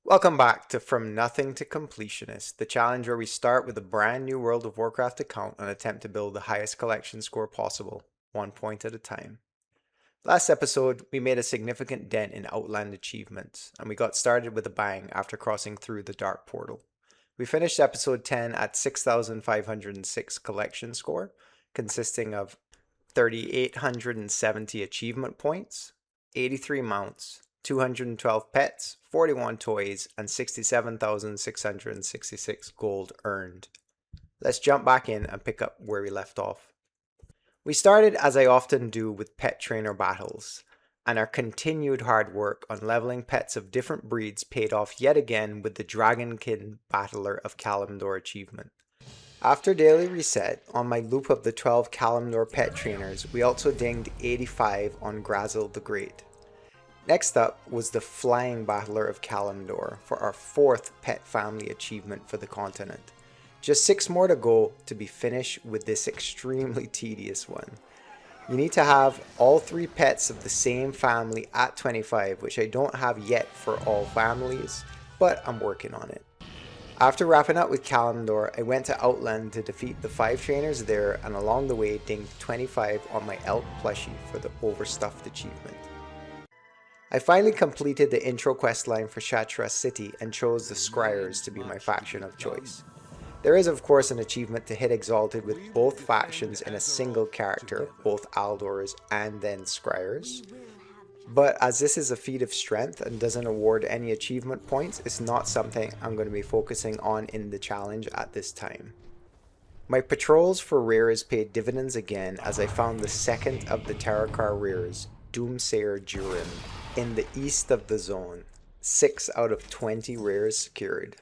Welcome back to From Nothing to Completionist, the challenge where we start with a brand new World of Warcraft account and attempt to build the highest collection score possible, 1 point at a time. Last episode, we made a significant dent in Outland achievements, and we got started with a bang after crossing through the Dark Portal. We finished episode 10 at 6,506 collection score, consisting of 3,870 achievement points, 83 mounts, 212 pets, 41 toys, and 67,666 gold earned. Let's jump back in and pick up where we left off. We started, as I often do, with pet trainer battles, and our continued hard work on leveling pets of different breeds paid off yet again with the Dragonkin Battler of Kalimdor achievement. After daily reset, on my loop of the 12 Kalimdor pet trainers, we also dinged 85 on Grazel the Great. Next up was the Flying Battler of Kalimdor for our 4th pet family achievement for the continent. Just 6 more to go to be finished with this extremely tedious one. You need to have all 3 pets of the same family at 25, which I don't have yet for all families, but I'm working on it. After wrapping up with Kalimdor, I went to Outland to defeat the 5 trainers there, and along the way dinged 25 on my elk plushie for the overstuffed achievement. I finally completed the intro questline for Shatra City and chose the Scryers to be my faction of choice. There is of course an achievement to hit exalted with both factions in a single character, both Aldors and then Scryers. But as this is a feat of strength and doesn't award any achievement points, it's not something I'm going to be focusing on in the challenge at this time. My patrols for rares paid dividends again as I found the second of the Terakar rares, Doomsayer Durin, in the east of the zone, 6 out of 20 rares secured.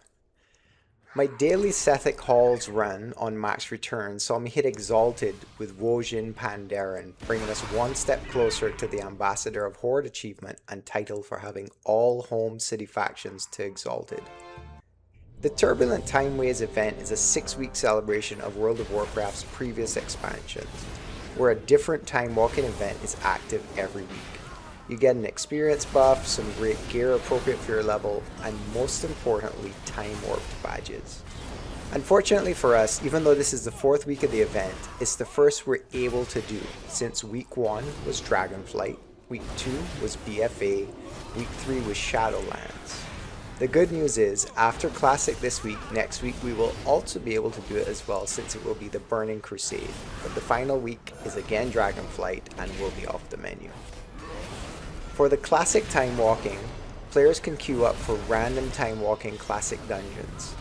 My daily Sethic Halls run on max return saw me hit exalted with Wojin Pandaren, bringing us one step closer to the Ambassador of Horde achievement and title for having all home city factions to exalted. The Turbulent Timeways event is a 6-week celebration of World of Warcraft's previous expansions, where a different Timewalking event is active every week. You get an experience buff, some great gear appropriate for your level, and most importantly, Timewarped Badges. Unfortunately for us, even though this is the 4th week of the event, it's the first we're able to do, since week 1 was Dragonflight, week 2 was BFA, week 3 was Shadowlands. The good news is, after Classic this week, next week we will also be able to do it as well, since it will be the Burning Crusade, but the final week is again Dragonflight and will be off the menu. For the Classic Timewalking, players can queue up for random Timewalking Classic dungeons.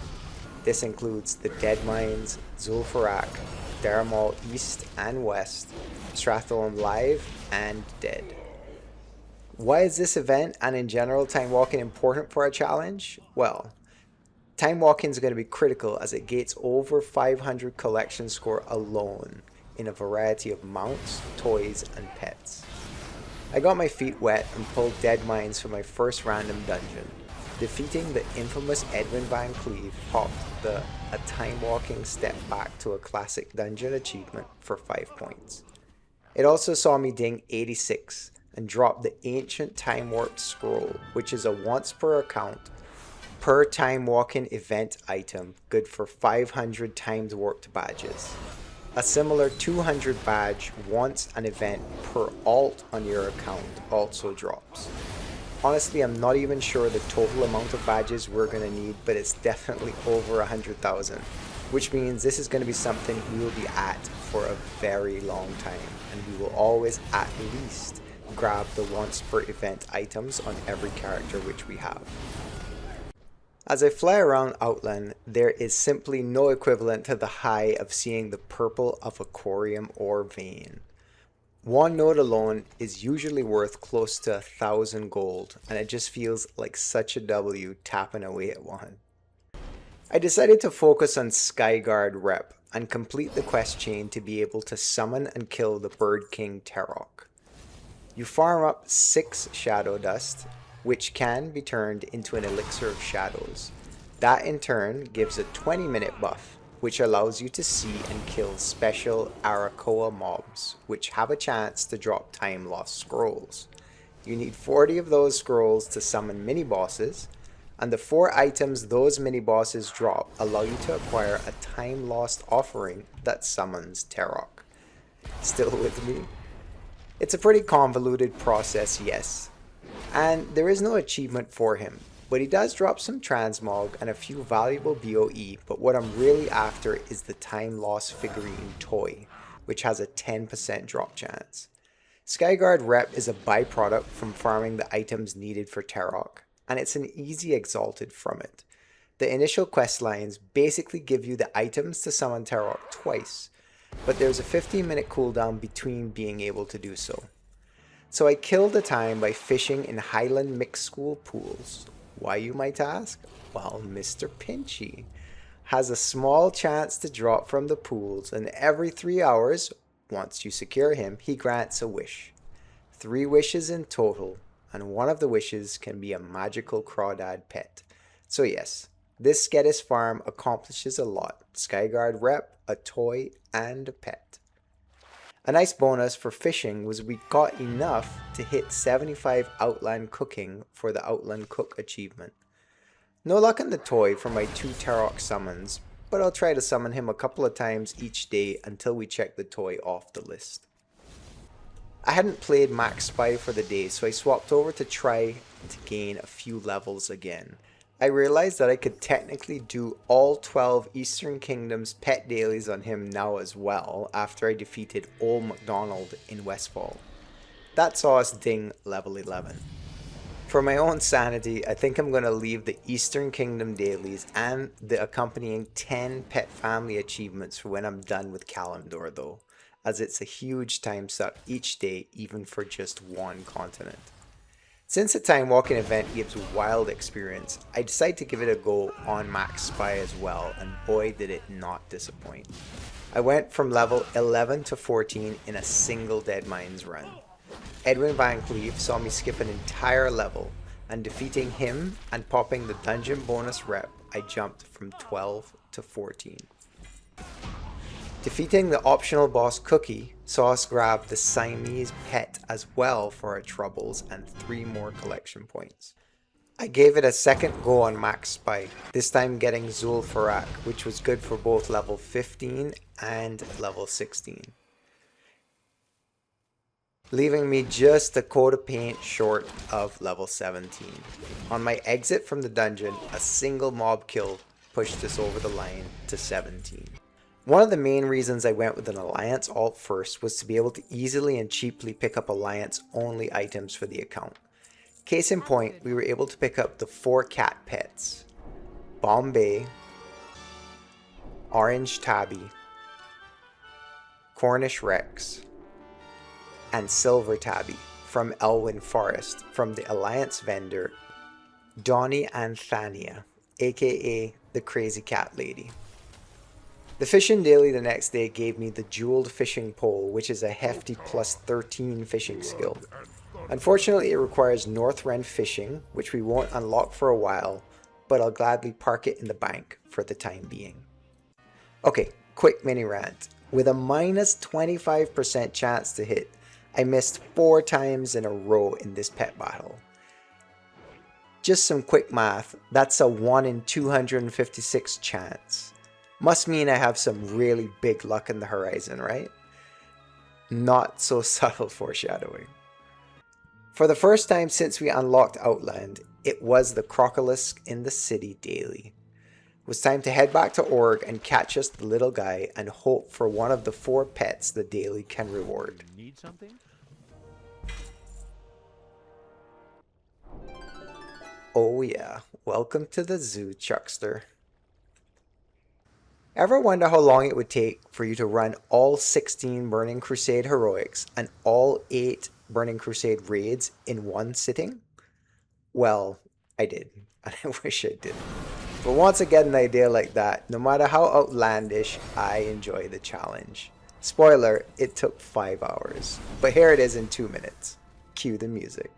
This includes the Deadmines, Zul'Farrak, Daramal East and West, Stratholme Live, and Dead. Why is this event and in general Timewalking important for our challenge? Well, Timewalking is going to be critical as it gates over 500 collection score alone in a variety of mounts, toys, and pets. I got my feet wet and pulled Deadmines for my first random dungeon. Defeating the infamous Edwin Van Cleave popped a Timewalking step back to a classic dungeon achievement for 5 points. It also saw me ding 86 and drop the ancient Timewarped scroll, which is a once per account per Timewalking event item, good for 500 Timewarped badges. A similar 200 badge once an event per alt on your account also drops. Honestly, I'm not even sure the total amount of badges we're going to need, but it's definitely over 100,000, which means this is going to be something we will be at for a very long time, and we will always at least grab the once per event items on every character which we have. As I fly around Outland, there is simply no equivalent to the high of seeing the purple of a corium ore vein. One node alone is usually worth close to 1,000 gold, and it just feels like such a W tapping away at one. I decided to focus on Skyguard rep and complete the quest chain to be able to summon and kill the Bird King Terokk. You farm up 6 Shadow Dust, which can be turned into an Elixir of Shadows. That in turn gives a 20-minute buff, which allows you to see and kill special Arakoa mobs, which have a chance to drop time lost scrolls. You need 40 of those scrolls to summon mini bosses, and the 4 items those mini-bosses drop allow you to acquire a time-lost offering that summons Terokk. Still with me? It's a pretty convoluted process, yes, and there is no achievement for him, but he does drop some transmog and a few valuable BOE, but what I'm really after is the time-lost figurine toy, which has a 10% drop chance. Skyguard rep is a byproduct from farming the items needed for Terokk, and it's an easy exalted from it. The initial quest lines basically give you the items to summon Terokk twice, but there's a 15-minute cooldown between being able to do so. So I kill the time by fishing in Highland mixed school pools. Why, you might ask? Well, Mr. Pinchy has a small chance to drop from the pools, and every 3 hours, once you secure him, he grants a wish. 3 wishes in total, and one of the wishes can be a magical Crawdad pet. So yes, this Skettis farm accomplishes a lot. Skyguard rep, a toy, and a pet. A nice bonus for fishing was we got enough to hit 75 Outland cooking for the Outland cook achievement. No luck in the toy for my 2 Terokk summons, but I'll try to summon him a couple of times each day until we check the toy off the list. I hadn't played Maxspy for the day, so I swapped over to try to gain a few levels again. I realized that I could technically do all 12 Eastern Kingdom's pet dailies on him now as well after I defeated Old MacDonald in Westfall. That saw us ding level 11. For my own sanity, I think I'm going to leave the Eastern Kingdom dailies and the accompanying 10 pet family achievements for when I'm done with Kalimdor though, as it's a huge time suck each day even for just one continent. Since the Timewalking event gives wild experience, I decided to give it a go on Maxspy as well, and boy did it not disappoint. I went from level 11 to 14 in a single Dead Mines run. Edwin Van Cleave saw me skip an entire level, and defeating him and popping the dungeon bonus rep, I jumped from 12 to 14. Defeating the optional boss Cookie saw us grab the Siamese pet as well for our troubles and 3 more collection points. I gave it a second go on Maxspy, this time getting Zul'Farrak, which was good for both level 15 and level 16. Leaving me just a coat of paint short of level 17. On my exit from the dungeon, a single mob kill pushed us over the line to 17. One of the main reasons I went with an Alliance alt first was to be able to easily and cheaply pick up Alliance only items for the account. Case in point, we were able to pick up the 4 cat pets: Bombay, Orange Tabby, Cornish Rex, and Silver Tabby from Elwyn Forest from the Alliance vendor Donnie Anthania, aka the Crazy Cat Lady. The fishing daily the next day gave me the jeweled fishing pole, which is a hefty plus 13 fishing skill. Unfortunately, it requires Northrend fishing, which we won't unlock for a while, but I'll gladly park it in the bank for the time being. Okay, quick mini rant. With a minus 25% chance to hit, I missed 4 times in a row in this pet battle. Just some quick math, that's a 1 in 256 chance. Must mean I have some really big luck in the horizon, right? Not so subtle foreshadowing. For the first time since we unlocked Outland, it was the Crocolisk in the City daily. It was time to head back to Org and catch us the little guy and hope for one of the 4 pets the daily can reward. Need something? Oh yeah, welcome to the zoo, Chuckster. Ever wonder how long it would take for you to run all 16 Burning Crusade heroics and all 8 Burning Crusade raids in one sitting? Well, I did, and I wish I didn't. But once I get an idea like that, no matter how outlandish, I enjoy the challenge. Spoiler, it took 5 hours, but here it is in 2 minutes. Cue the music.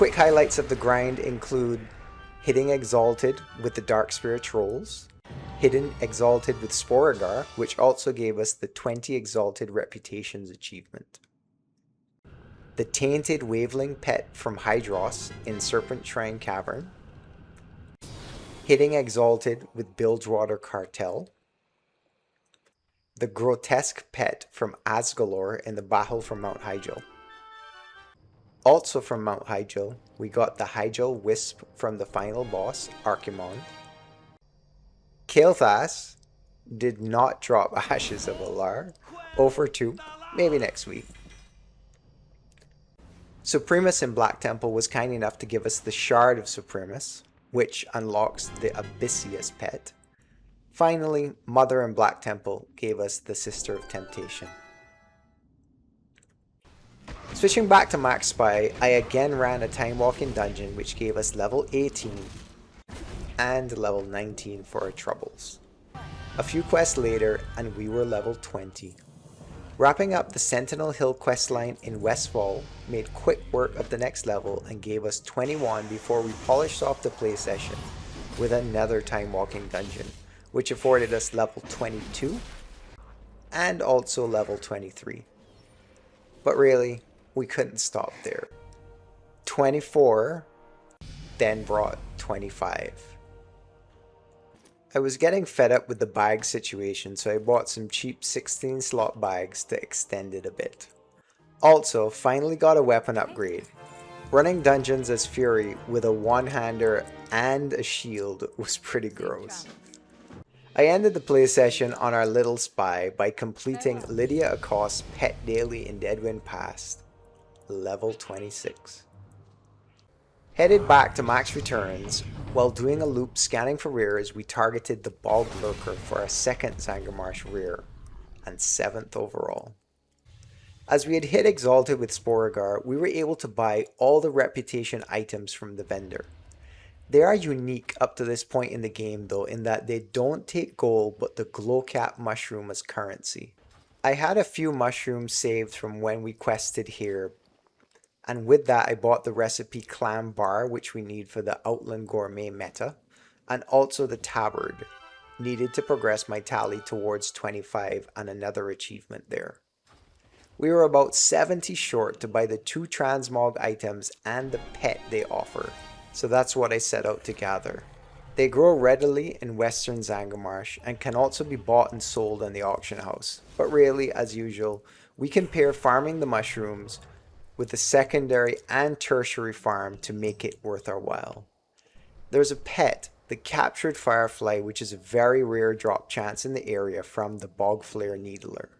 Quick highlights of the grind include hitting exalted with the Dark Spirit Trolls, hitting exalted with Sporeggar, which also gave us the 20 exalted reputations achievement, the tainted waveling pet from Hydros in Serpent Shrine Cavern, hitting exalted with Bilgewater Cartel, the grotesque pet from Asgalore in the battle from Mount Hyjal. Also from Mount Hyjal, we got the Hyjal Wisp from the final boss, Archimonde. Kael'thas did not drop Ashes of Alar. 0 for 2, maybe next week. Supremus in Black Temple was kind enough to give us the Shard of Supremus, which unlocks the Abyssius pet. Finally, Mother in Black Temple gave us the Sister of Temptation. Switching back to Maxspy, I again ran a Timewalking dungeon which gave us level 18 and level 19 for our troubles. A few quests later and we were level 20. Wrapping up the Sentinel Hill questline in Westfall made quick work of the next level and gave us 21 before we polished off the play session with another Timewalking dungeon, which afforded us level 22 and also level 23. But really, we couldn't stop there. 24 then brought 25. I was getting fed up with the bag situation, so I bought some cheap 16 slot bags to extend it a bit. Also, finally got a weapon upgrade. Running dungeons as Fury with a one-hander and a shield was pretty gross. I ended the play session on our little spy by completing Lydia Accost's pet daily in Deadwind Pass, level 26. Headed back to Max Returns, while doing a loop scanning for rares, we targeted the Bog Lurker for our second Zangarmarsh rare, and 7th overall. As we had hit Exalted with Sporeggar, we were able to buy all the reputation items from the vendor. They are unique up to this point in the game though, in that they don't take gold but the glowcap mushroom as currency. I had a few mushrooms saved from when we quested here, and with that I bought the recipe clam bar which we need for the Outland gourmet meta, and also the tabard, needed to progress my tally towards 25 and another achievement there. We were about 70 short to buy the 2 transmog items and the pet they offer, so that's what I set out to gather. They grow readily in Western Zangarmarsh and can also be bought and sold in the auction house, but really, as usual, we can pair farming the mushrooms with the secondary and tertiary farm to make it worth our while. There's a pet, the Captured Firefly, which is a very rare drop chance in the area from the Bogflare Needler.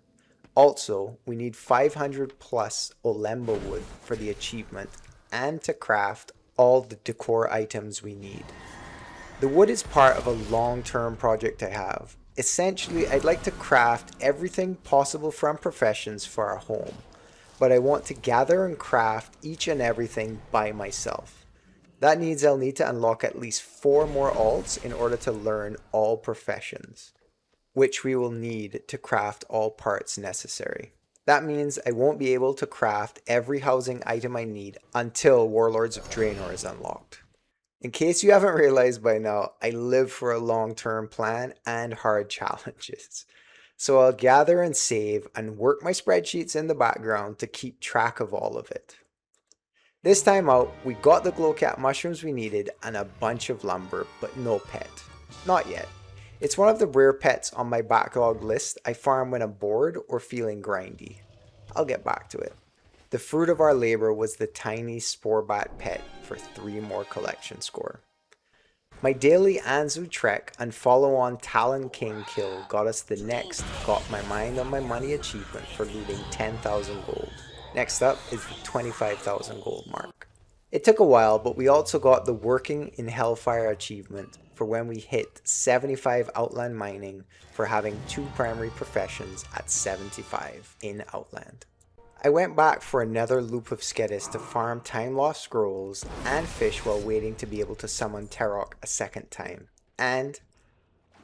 Also, we need 500 plus Olemba wood for the achievement and to craft all the decor items we need. The wood is part of a long-term project I have. Essentially, I'd like to craft everything possible from professions for our home, but I want to gather and craft each and everything by myself. That means I'll need to unlock at least 4 more alts in order to learn all professions, which we will need to craft all parts necessary. That means I won't be able to craft every housing item I need until Warlords of Draenor is unlocked. In case you haven't realized by now, I live for a long-term plan and hard challenges. So I'll gather and save and work my spreadsheets in the background to keep track of all of it. This time out, we got the glowcap mushrooms we needed and a bunch of lumber, but no pet. Not yet. It's one of the rare pets on my backlog list I farm when I'm bored or feeling grindy. I'll get back to it. The fruit of our labor was the tiny Sporebat pet for 3 more collection score. My daily Anzu trek and follow-on Talon King kill got us the next Got My Mind on My Money achievement for looting 10,000 gold. Next up is the 25,000 gold mark. It took a while, but we also got the Working in Hellfire achievement for when we hit 75 Outland mining for having 2 primary professions at 75 in Outland. I went back for another loop of Skedis to farm time lost scrolls and fish while waiting to be able to summon Terokk a second time. And,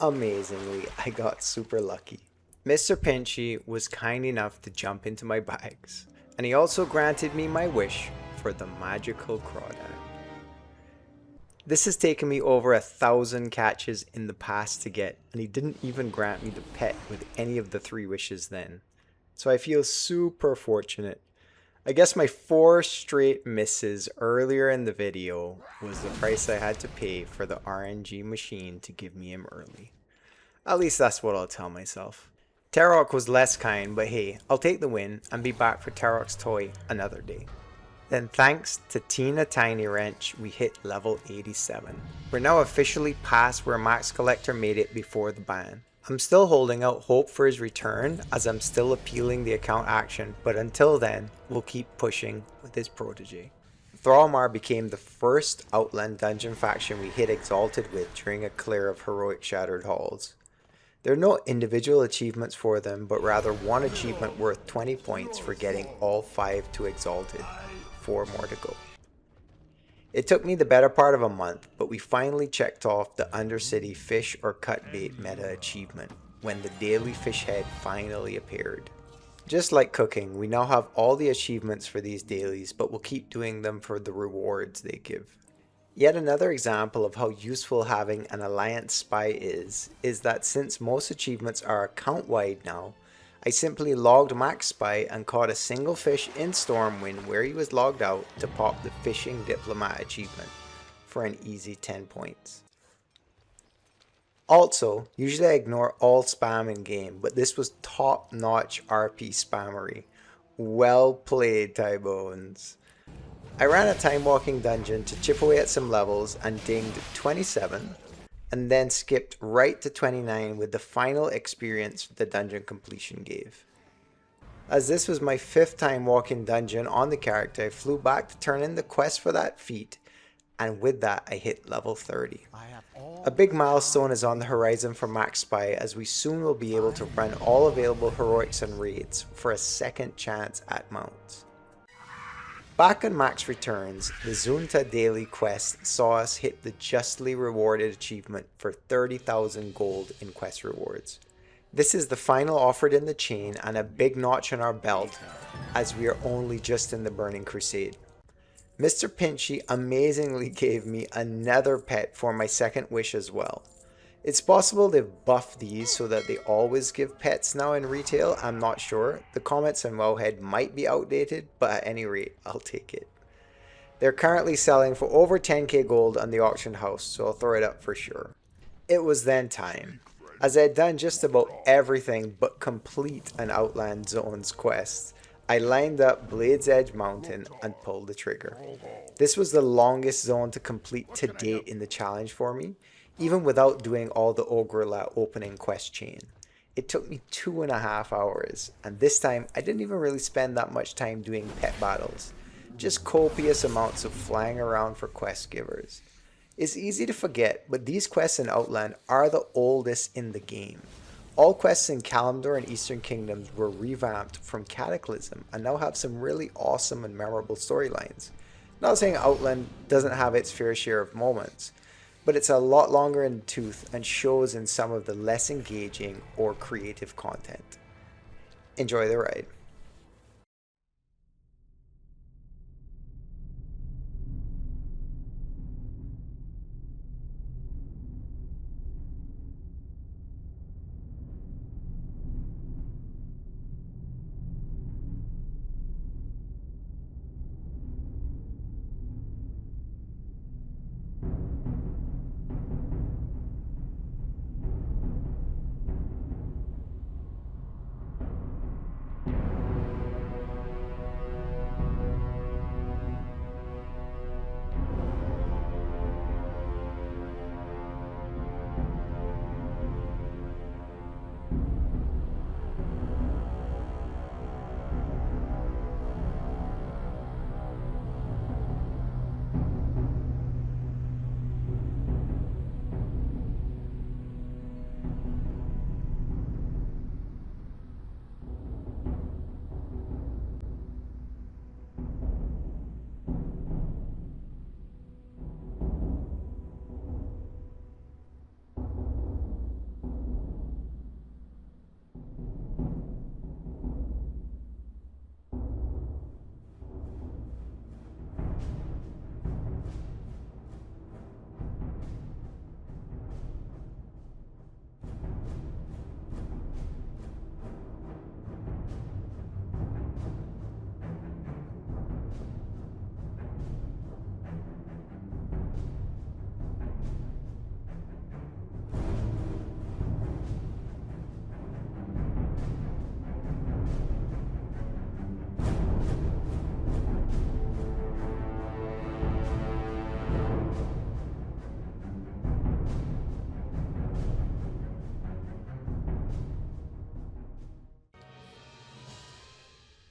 amazingly, I got super lucky. Mr. Pinchy was kind enough to jump into my bags, and he also granted me my wish for for the magical Crawdad. This has taken me over 1,000 catches in the past to get, and he didn't even grant me the pet with any of the 3 wishes then. So I feel super fortunate. I guess my 4 straight misses earlier in the video was the price I had to pay for the RNG machine to give me him early. At least that's what I'll tell myself. Terokk was less kind, but hey, I'll take the win and be back for Terokk's toy another day. Then thanks to Tina Tiny Wrench, we hit level 87. We're now officially past where Max Collector made it before the ban. I'm still holding out hope for his return as I'm still appealing the account action, but until then, we'll keep pushing with his protege. Thrallmar became the first Outland dungeon faction we hit exalted with during a clear of heroic shattered halls. There are no individual achievements for them, but rather one achievement worth 20 points for getting all 5 to exalted. 4 more to go. It took me the better part of a month, but we finally checked off the Undercity fish or cut bait meta achievement when the daily fish head finally appeared. Just like cooking, we now have all the achievements for these dailies, but we'll keep doing them for the rewards they give. Yet another example of how useful having an alliance spy is that since most achievements are account wide now, I simply logged Maxspy and caught a single fish in Stormwind where he was logged out to pop the Fishing Diplomat achievement for an easy 10 points. Also, usually I ignore all spam in game, but this was top-notch RP spammery. Well played, Tybones. I ran a Timewalking dungeon to chip away at some levels and dinged 27. And then skipped right to 29 with the final experience the dungeon completion gave. As this was my 5th time walking dungeon on the character, I flew back to turn in the quest for that feat, and with that I hit level 30. A big milestone is on the horizon for Maxspy as we soon will be able to run all available heroics and raids for a second chance at mounts. Back on Max Returns, the Zunta daily quest saw us hit the justly rewarded achievement for 30,000 gold in quest rewards. This is the final offered in the chain and a big notch on our belt as we are only just in the Burning Crusade. Mr. Pinchy amazingly gave me another pet for my second wish as well. It's possible they've buffed these so that they always give pets now in retail, I'm not sure. The comments on Wowhead might be outdated, but at any rate, I'll take it. They're currently selling for over 10k gold on the auction house, so I'll throw it up for sure. It was then time. As I had done just about everything but complete an Outland Zones quest, I lined up Blade's Edge Mountain and pulled the trigger. This was the longest zone to complete to date in the challenge for me, even without doing all the Orgrimmar opening quest chain. It took me 2.5 hours, and this time I didn't even really spend that much time doing pet battles, just copious amounts of flying around for quest givers. It's easy to forget, but these quests in Outland are the oldest in the game. All quests in Kalimdor and Eastern Kingdoms were revamped from Cataclysm and now have some really awesome and memorable storylines. Not saying Outland doesn't have its fair share of moments, but it's a lot longer in the tooth and shows in some of the less engaging or creative content. Enjoy the ride.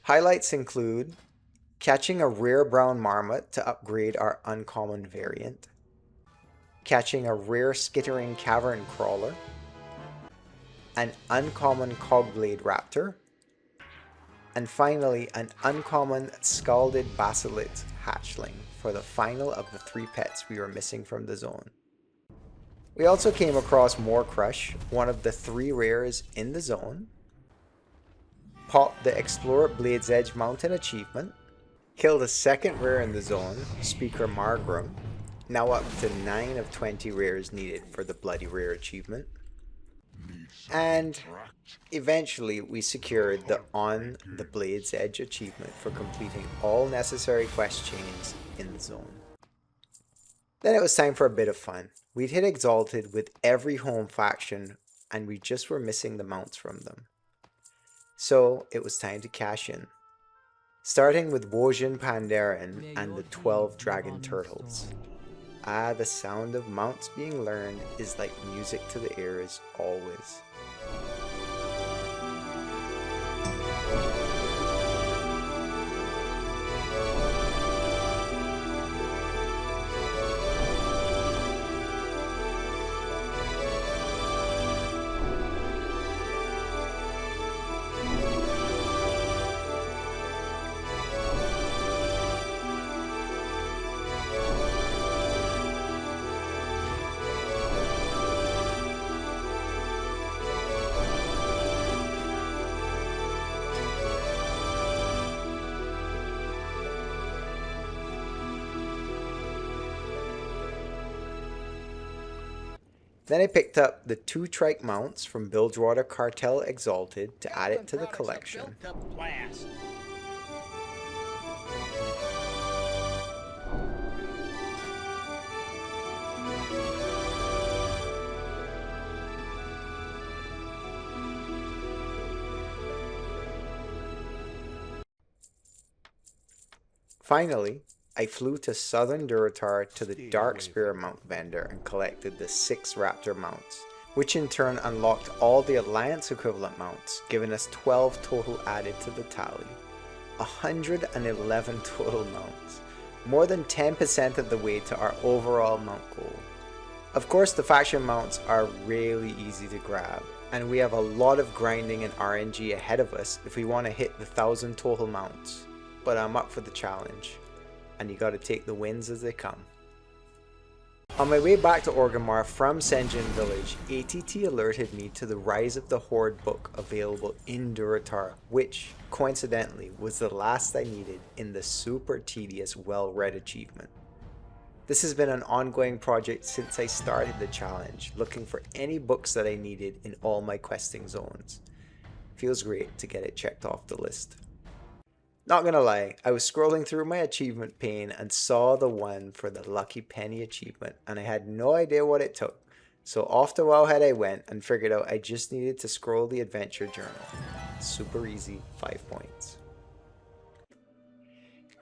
Highlights include catching a rare brown marmot to upgrade our uncommon variant, catching a rare skittering cavern crawler, an uncommon cogblade raptor, and finally an uncommon scalded basilit hatchling for the final of the 3 pets we were missing from the zone. We also came across more Crush, one of the 3 rares in the zone, popped the Explorer Blade's Edge Mountain achievement, killed a 2nd rare in the zone, Speaker Margrim, now up to 9 of 20 rares needed for the Bloody Rare achievement, and eventually we secured the On the Blade's Edge achievement for completing all necessary quest chains in the zone. Then it was time for a bit of fun. We'd hit Exalted with every home faction and we just were missing the mounts from them. So it was time to cash in. Starting with Wojin Pandaren and the 12 Dragon Turtles. Ah, the sound of mounts being learned is like music to the ears always. Then I picked up the 2 trike mounts from Bilgewater Cartel Exalted to add it to the collection. Finally, I flew to Southern Durotar to the Dark Spear mount vendor and collected the 6 Raptor mounts, which in turn unlocked all the Alliance equivalent mounts, giving us 12 total added to the tally. 111 total mounts, more than 10% of the way to our overall mount goal. Of course, the faction mounts are really easy to grab, and we have a lot of grinding and RNG ahead of us if we want to hit the 1,000 total mounts, but I'm up for the challenge. And you gotta take the wins as they come. On my way back to Orgrimmar from Sen'jin Village, ATT alerted me to the Rise of the Horde book available in Durotar, which, coincidentally, was the last I needed in the super tedious Well-Read achievement. This has been an ongoing project since I started the challenge, looking for any books that I needed in all my questing zones. Feels great to get it checked off the list. Not gonna lie, I was scrolling through my achievement pane and saw the one for the Lucky Penny achievement and I had no idea what it took. So off to Wowhead I went and figured out I just needed to scroll the adventure journal. Super easy, 5 points.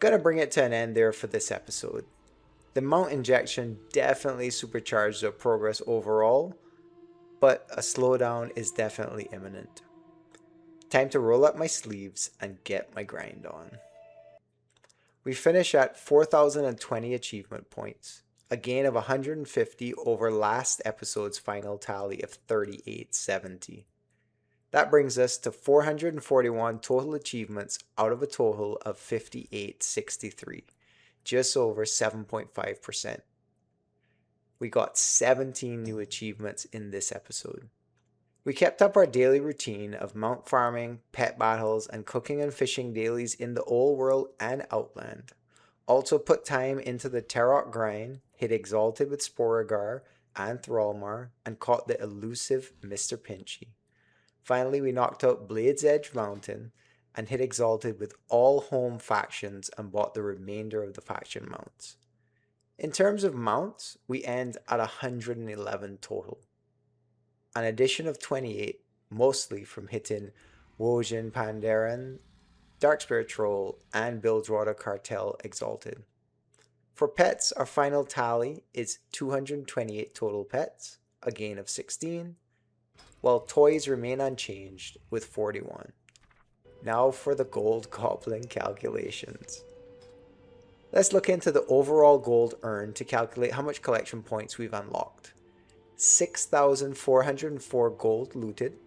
Gonna bring it to an end there for this episode. The mount injection definitely supercharged our progress overall, but a slowdown is definitely imminent. Time to roll up my sleeves and get my grind on. We finish at 4,020 achievement points, a gain of 150 over last episode's final tally of 3,870. That brings us to 441 total achievements out of a total of 5,863, just over 7.5%. We got 17 new achievements in this episode. We kept up our daily routine of mount farming, pet battles, and cooking and fishing dailies in the Old World and Outland. Also put time into the Terokk grind, hit Exalted with Sporeggar and Thrallmar, and caught the elusive Mr. Pinchy. Finally, we knocked out Blade's Edge Mountain and hit Exalted with all home factions and bought the remainder of the faction mounts. In terms of mounts, we end at 111 total. An addition of 28, mostly from hitting Wojin Pandaren, Darkspear Troll, and Bilgewater Cartel Exalted. For pets, our final tally is 228 total pets, a gain of 16, while toys remain unchanged with 41. Now for the gold goblin calculations. Let's look into the overall gold earned to calculate how much collection points we've unlocked. 6,404 gold looted,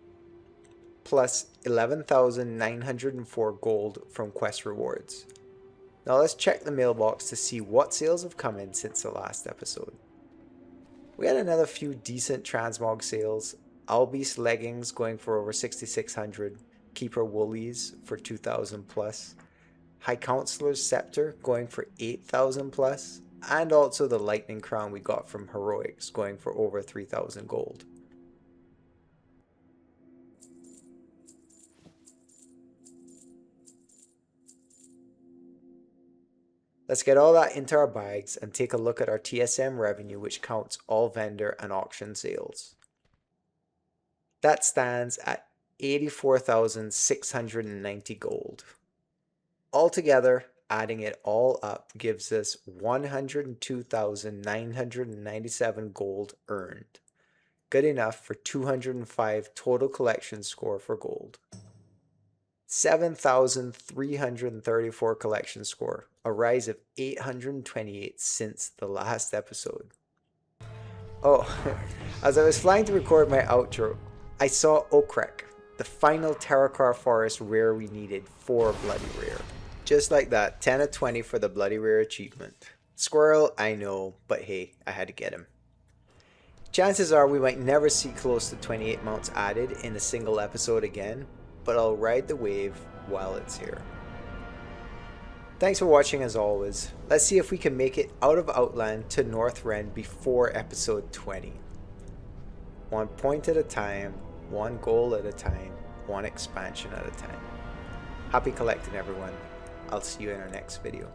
plus 11,904 gold from quest rewards. Now let's check the mailbox to see what sales have come in since the last episode. We had another few decent transmog sales. Albeast leggings going for over 6,600, Keeper woolies for 2,000 plus, High Counselor's scepter going for 8,000 plus, and also the lightning crown we got from heroics going for over 3,000 gold. Let's get all that into our bags and take a look at our TSM revenue, which counts all vendor and auction sales. That stands at 84,690 gold. Altogether, adding it all up gives us 102,997 gold earned. Good enough for 205 total collection score for gold. 7,334 collection score, a rise of 828 since the last episode. Oh, as I was flying to record my outro, I saw Orgrimmar, the final Terokk forest rare we needed for Bloody Rare. Just like that, 10 of 20 for the Bloody Rare achievement. Squirrel, I know, but hey, I had to get him. Chances are we might never see close to 28 mounts added in a single episode again, but I'll ride the wave while it's here. Thanks for watching as always. Let's see if we can make it out of Outland to Northrend before episode 20. One point at a time, one goal at a time, one expansion at a time. Happy collecting everyone. I'll see you in our next video.